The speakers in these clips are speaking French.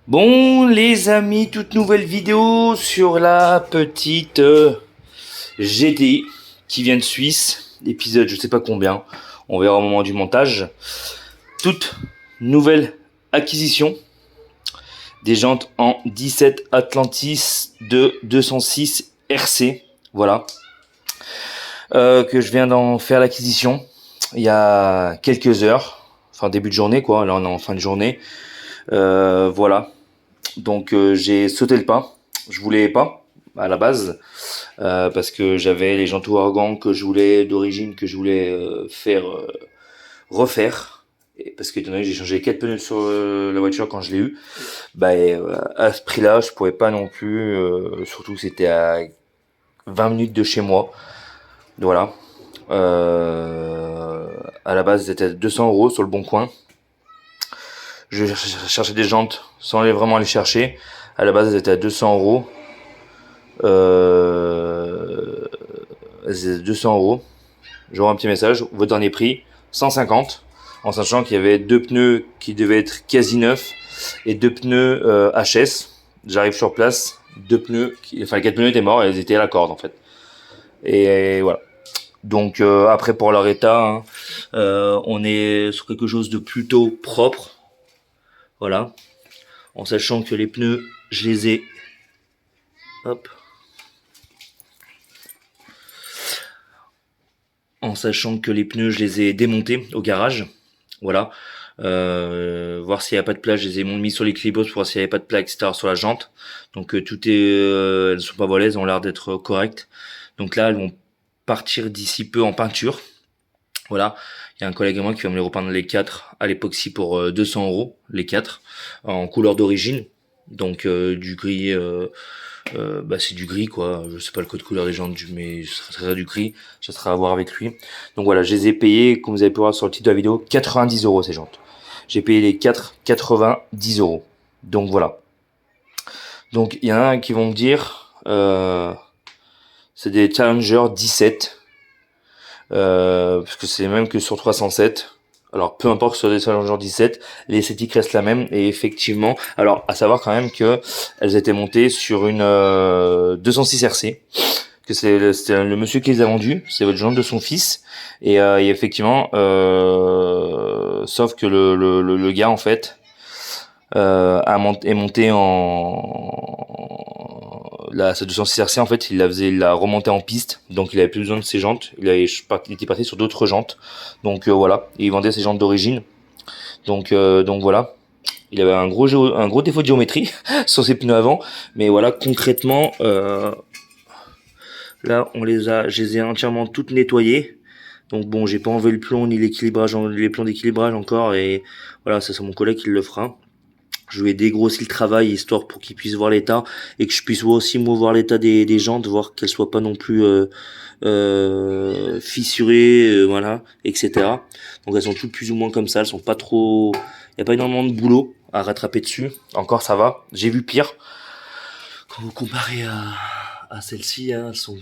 Bon les amis, toute nouvelle vidéo sur la petite GT qui vient de Suisse, épisode je sais pas combien, on verra au moment du montage. Toute nouvelle acquisition, des jantes en 17 Atlantis de 206 RC, voilà, que je viens d'en faire l'acquisition il y a quelques heures, enfin début de journée quoi, là on est en fin de journée, voilà. Donc j'ai sauté le pas. Je voulais pas à la base parce que j'avais les jantes ouragans que je voulais d'origine que je voulais refaire. Et parce que étant donné que j'ai changé 4 pneus sur la voiture quand je l'ai eu, à ce prix-là, je pouvais pas non plus. Surtout que c'était à 20 minutes de chez moi. Voilà. À la base, c'était à 200 € sur le bon coin. Je cherchais des jantes sans aller vraiment les chercher. À la base, elles étaient à 200 €. Elles étaient à 200 €. J'aurai un petit message. Votre dernier prix, 150. En sachant qu'il y avait deux pneus qui devaient être quasi neufs et deux pneus HS. J'arrive sur place, deux pneus, enfin les quatre pneus étaient morts et elles étaient à la corde en fait. Et voilà. Donc après pour leur état, hein, on est sur quelque chose de plutôt propre. Voilà. En sachant que les pneus, je les ai... Hop. En sachant que les pneus, je les ai démontés au garage. Voilà. Voir s'il n'y a pas de plaque, je les ai mis sur l'équilibre pour voir s'il n'y avait pas de plaque, etc. sur la jante. Donc tout est... elles ne sont pas volées, elles ont l'air d'être correctes. Donc là, elles vont partir d'ici peu en peinture. Voilà. Il y a un collègue à moi qui va me les repeindre les 4 à l'époxy pour 200 € les 4 en couleur d'origine. Donc du gris... c'est du gris quoi, je sais pas le code couleur des jantes mais ce sera du gris, ça sera à voir avec lui. Donc voilà, je les ai payés, comme vous avez pu voir sur le titre de la vidéo, 90 € ces jantes. J'ai payé les 4 90 €. Donc voilà. Donc il y en a un qui vont me dire c'est des Challenger 17 parce que c'est même que sur 307. Alors peu importe que ce soit des Challenger 17, l'esthétique reste la même et effectivement, alors à savoir quand même que elles étaient montées sur une 206 RC, que c'est le monsieur qui les a vendues, c'est votre jante de son fils et effectivement, sauf que le gars en fait est monté cette 206 RC en fait il l'a remonté en piste, donc il avait plus besoin de ses jantes, il était parti sur d'autres jantes, donc voilà, et il vendait ses jantes d'origine, donc voilà, il avait un gros défaut de géométrie sur ses pneus avant, mais voilà, concrètement là je les ai entièrement toutes nettoyées. Donc bon, j'ai pas enlevé le plomb ni l'équilibrage, les plombs d'équilibrage encore, et voilà, ça c'est mon collègue qui le fera. Je lui ai dégrossi le travail histoire pour qu'il puisse voir l'état et que je puisse aussi moi voir l'état des jantes, voir qu'elles soient pas non plus fissurées, voilà, etc. Donc elles sont toutes plus ou moins comme ça, elles sont pas trop, il y a pas énormément de boulot à rattraper dessus. Encore ça va, j'ai vu pire. Quand vous comparez à celles-ci, hein, elles sont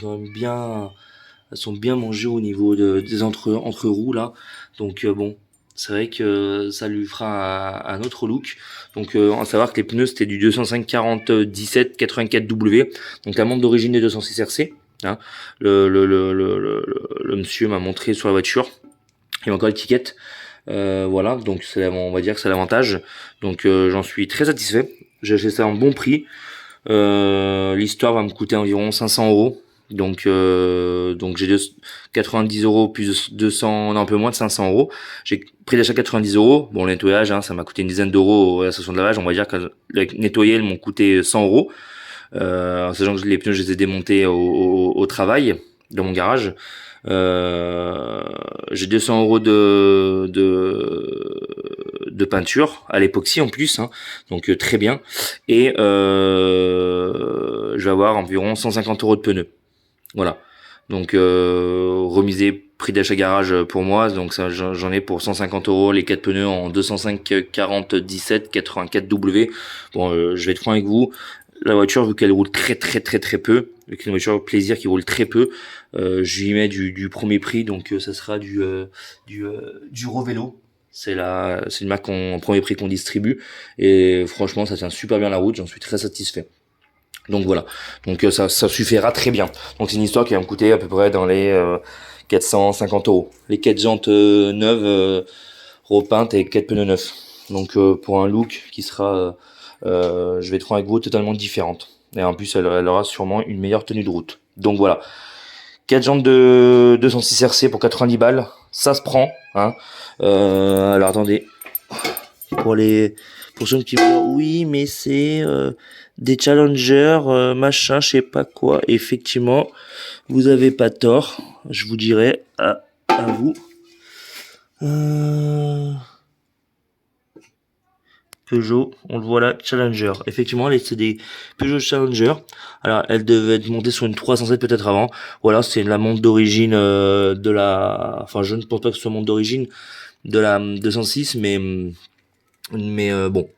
bien mangées au niveau des entre roues là. Donc bon, c'est vrai que ça lui fera un autre look. Donc à savoir que les pneus c'était du 205 40 17 84 W, donc la montre d'origine des 206 RC. Hein. Le monsieur m'a montré sur la voiture. Il y a encore l'étiquette. Voilà, donc on va dire que c'est l'avantage. Donc j'en suis très satisfait. J'ai acheté ça en bon prix. L'histoire va me coûter environ 500 €. Donc j'ai 90 € plus 200, non, un peu moins de 500 €. J'ai pris d'achat 90 €. Bon, le nettoyage, hein, ça m'a coûté une dizaine d'euros à la station de lavage. On va dire que nettoyer, elles m'ont coûté 100 €. En sachant que les pneus, je les ai démontés au travail, dans mon garage. J'ai 200 € de peinture à l'époxy en plus, hein, donc très bien. Et je vais avoir environ 150 € de pneus. Voilà. Donc remisé prix d'achat garage pour moi, donc ça j'en ai pour 150 € les 4 pneus en 205 40 17 84 W. Bon, je vais être franc avec vous, la voiture vu qu'elle roule très très très très peu, vu que c'est une voiture plaisir qui roule très peu, je lui mets du premier prix, donc ça sera du Revélo. C'est une marque en premier prix qu'on distribue et franchement ça tient super bien la route, j'en suis très satisfait. Donc voilà, donc ça suffira très bien. Donc c'est une histoire qui va me coûter à peu près dans les 450 euros. Les 4 jantes neuves repeintes et 4 pneus neufs. Donc pour un look qui sera, je vais être franc avec vous, totalement différente. Et en plus elle aura sûrement une meilleure tenue de route. Donc voilà, 4 jantes de 206 RC pour 90 balles, ça se prend. Hein. Alors attendez, pour ceux qui me disent oui mais c'est des challengers machin je sais pas quoi, effectivement vous avez pas tort, je vous dirais à vous Peugeot, on le voit là, Challenger. Effectivement, c'est des Peugeot Challenger. Alors, elle devait être montée sur une 307 peut-être avant. Voilà, c'est la montre d'origine de la... Enfin, je ne pense pas que ce soit montre d'origine de la 206, mais bon.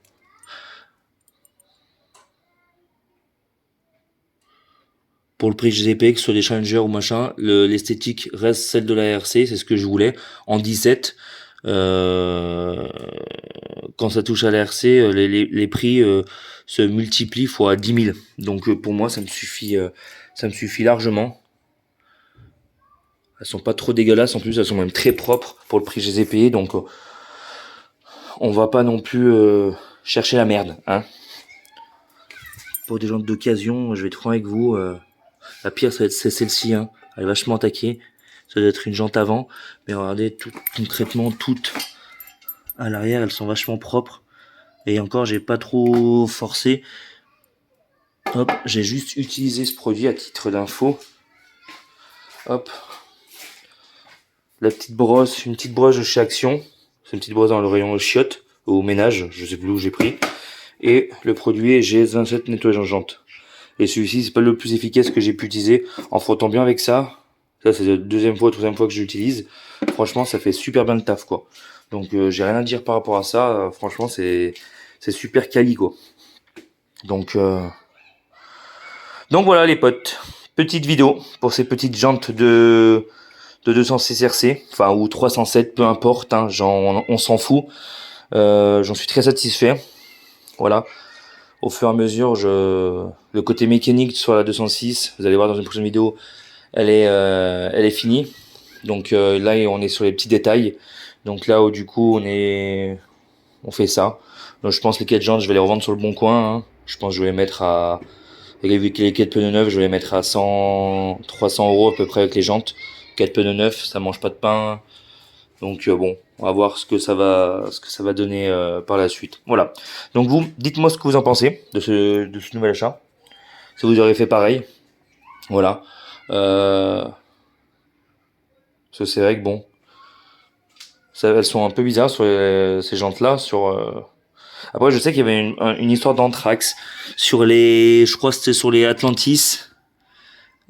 Pour le prix que j'ai payé, que ce soit des Challenger ou machin, l'esthétique reste celle de la RC, c'est ce que je voulais. En 17, quand ça touche à la RC, les prix se multiplient fois 10 000. Donc pour moi, ça me suffit largement. Elles sont pas trop dégueulasses, en plus elles sont même très propres pour le prix que je les ai payées, donc on va pas non plus chercher la merde, hein. Pour des gens d'occasion, je vais être franc avec vous, la pire c'est celle-ci, hein. Elle est vachement attaquée. Ça doit être une jante avant, mais regardez, concrètement toutes à l'arrière, elles sont vachement propres. Et encore, j'ai pas trop forcé. Hop, j'ai juste utilisé ce produit à titre d'info. Hop, la petite brosse, une petite brosse de chez Action. C'est une petite brosse dans le rayon chiottes, au ménage, je sais plus où j'ai pris. Et le produit est GS27 nettoyage en jante. Et celui-ci, c'est pas le plus efficace que j'ai pu utiliser. En frottant bien avec ça, ça c'est la deuxième fois, troisième fois que je l'utilise. Franchement, ça fait super bien le taf, quoi. Donc j'ai rien à dire par rapport à ça. Franchement, c'est super quali, quoi. Donc voilà les potes. Petite vidéo pour ces petites jantes de 206 RC, enfin ou 307, peu importe, hein, on s'en fout. J'en suis très satisfait. Voilà. Au fur et à mesure, le côté mécanique sur la 206, vous allez voir dans une prochaine vidéo, elle est finie. Donc là, on est sur les petits détails. Donc là, où du coup, on fait ça. Donc je pense que les 4 jantes, je vais les revendre sur le bon coin. Hein. Je pense que je vais les mettre à, avec les 4 pneus neufs, je vais les mettre à 100, 300 euros à peu près avec les jantes. 4 pneus neufs, ça mange pas de pain. Donc bon, on va voir ce que ça va donner par la suite. Voilà. Donc vous, dites-moi ce que vous en pensez de ce nouvel achat. Si vous aurez fait pareil. Voilà. Parce que c'est vrai que bon, elles sont un peu bizarres sur ces jantes-là. Après, je sais qu'il y avait une histoire d'anthrax sur je crois que c'était sur les Atlantis.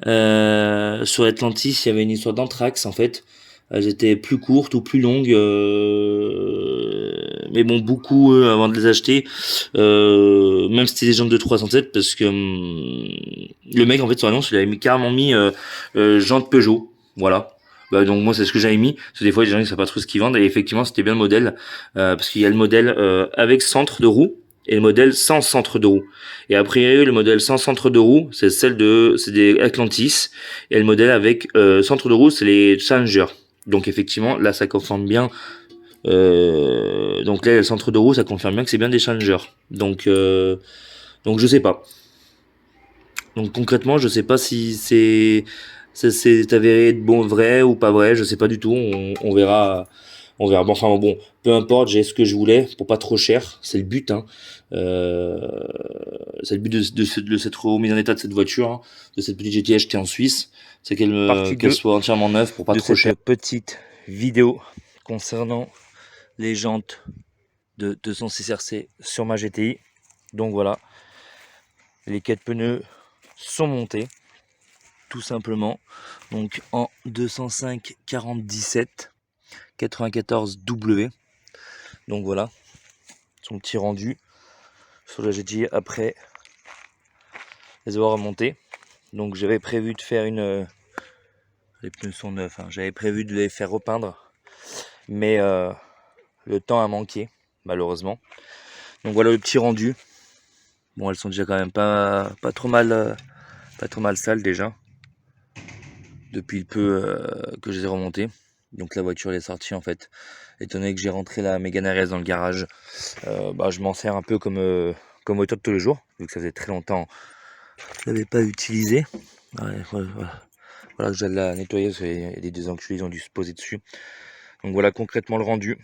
Sur Atlantis, il y avait une histoire d'anthrax en fait. Elles étaient plus courtes ou plus longues, mais bon, beaucoup avant de les acheter, même si c'était des jantes de 307, parce que le mec en fait sur l'annonce il avait carrément mis jantes Peugeot, voilà. Bah, donc moi c'est ce que j'avais mis, parce que des fois les gens ils savent pas trop ce qu'ils vendent, et effectivement c'était bien le modèle, parce qu'il y a le modèle avec centre de roue et le modèle sans centre de roue. Et après le modèle sans centre de roue, c'est des Atlantis, et le modèle avec centre de roue, c'est les Challenger. Donc effectivement, là ça confirme bien. Donc là le centre de roue, ça confirme bien que c'est bien des Challenger. Donc je sais pas. Donc concrètement, je sais pas si c'est avéré être bon, vrai ou pas vrai. Je sais pas du tout. On verra. On verra. Bon, enfin bon, peu importe. J'ai ce que je voulais pour pas trop cher. C'est le but. Hein. C'est le but de cette remise en état de cette voiture, hein, de cette petite GT achetée en Suisse. C'est qu'elle soit entièrement neuve pour pas trop cher. Petite vidéo concernant les jantes de 206 RC sur ma GTI. Donc voilà, les 4 pneus sont montés tout simplement, donc en 205 47 94 W. Donc voilà son petit rendu sur la GTI après les avoir remontés. Donc j'avais prévu de faire les pneus sont neufs, hein. J'avais prévu de les faire repeindre, mais le temps a manqué, malheureusement. Donc voilà le petit rendu. Bon, elles sont déjà quand même pas trop mal sales déjà. Depuis le peu que je les ai remontées. Donc la voiture elle est sortie en fait. Étant donné que j'ai rentré la Mégane RS dans le garage, je m'en sers un peu comme moteur de tous les jours, vu que ça faisait très longtemps que je l'avais pas utilisé. Voilà que j'allais la nettoyer parce qu'il y a des enculés, ils ont dû se poser dessus. Donc voilà concrètement le rendu.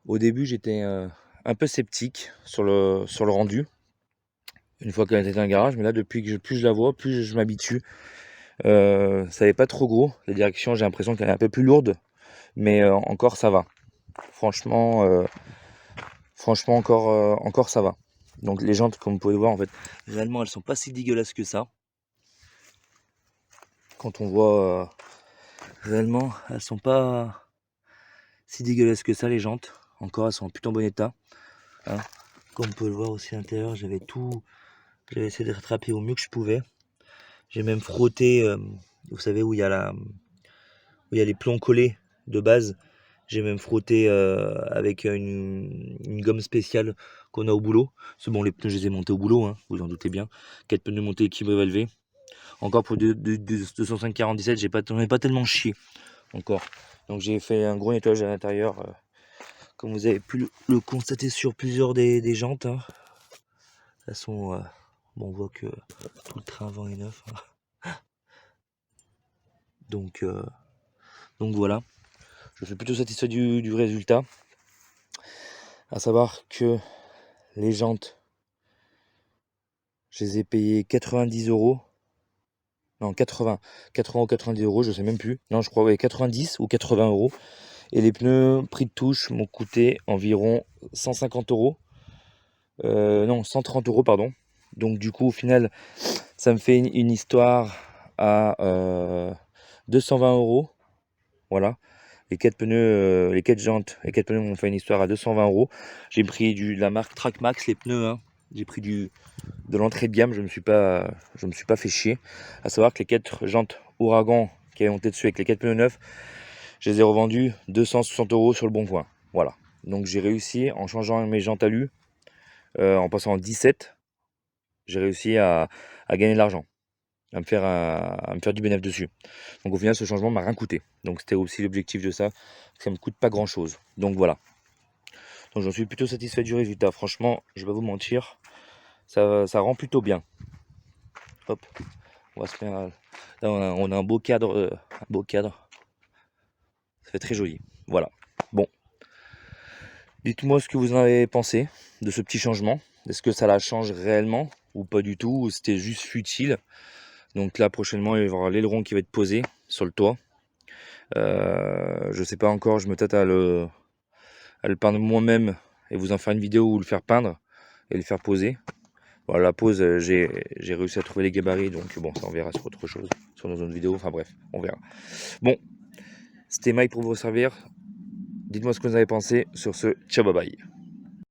Au début j'étais un peu sceptique sur le rendu, une fois qu'elle était dans le garage, mais là depuis que plus je la vois, plus je m'habitue. Ça n'est pas trop gros, la direction j'ai l'impression qu'elle est un peu plus lourde, mais encore ça va. Franchement encore ça va. Donc les jantes, comme vous pouvez voir en fait, réellement elles sont pas si dégueulasses que ça. Quand on voit réellement, elles sont pas si dégueulasses que ça les jantes. Encore elles sont en plutôt bon état. Hein. Comme vous pouvez le voir aussi à l'intérieur, j'avais essayé de rattraper au mieux que je pouvais. J'ai même frotté, vous savez où il y a les plombs collés de base. J'ai même frotté avec une gomme spéciale qu'on a au boulot. C'est bon, les pneus, je les ai montés au boulot, hein, vous en doutez bien. 4 pneus montés qui peuvent élever. Encore pour 205 47, j'en ai pas tellement chié encore. Donc j'ai fait un gros nettoyage à l'intérieur, comme vous avez pu le constater sur plusieurs des jantes. Hein. Elles sont, bon, on voit que tout le train avant est neuf. Hein. Donc voilà. Je suis plutôt satisfait du résultat. À savoir que les jantes, je les ai payées 90 €. Non, 80 ou 90 €, je sais même plus. Non, je crois, ouais, 90 ou 80 €. Et les pneus, prix de touche, m'ont coûté environ 150 €. Non, 130 €, pardon. Donc, du coup, au final, ça me fait une histoire à 220 €. Voilà. Les 4 pneus, les 4 jantes, les 4 pneus m'ont fait une histoire à 220 €. J'ai pris de la marque Trackmax, les pneus, hein. J'ai pris de l'entrée de gamme, je me suis pas fait chier. À savoir que les 4 jantes Ouragan qui avaient monté dessus avec les 4 pneus neufs, je les ai revendus 260 € sur le bon coin. Voilà. Donc j'ai réussi, en changeant mes jantes alu, en passant en 17, j'ai réussi à gagner de l'argent, à me faire du bénéfice dessus. Donc au final, ce changement m'a rien coûté. Donc c'était aussi l'objectif de ça, que ça me coûte pas grand chose. Donc voilà. Donc j'en suis plutôt satisfait du résultat. Franchement, je vais pas vous mentir, ça rend plutôt bien. Hop, on va se faire. Là, on a un beau cadre, Ça fait très joli. Voilà. Bon, dites-moi ce que vous en avez pensé de ce petit changement. Est-ce que ça la change réellement ou pas du tout, ou c'était juste futile? Donc là, prochainement, il va y avoir l'aileron qui va être posé sur le toit. Je sais pas encore, je me tâte à le peindre moi-même et vous en faire une vidéo ou le faire peindre et le faire poser. Voilà, la pose, j'ai réussi à trouver les gabarits, donc bon, ça on verra sur autre chose, sur dans une vidéo, enfin bref, on verra. Bon, c'était Mike pour vous servir. Dites-moi ce que vous en avez pensé sur ce. Ciao, bye bye.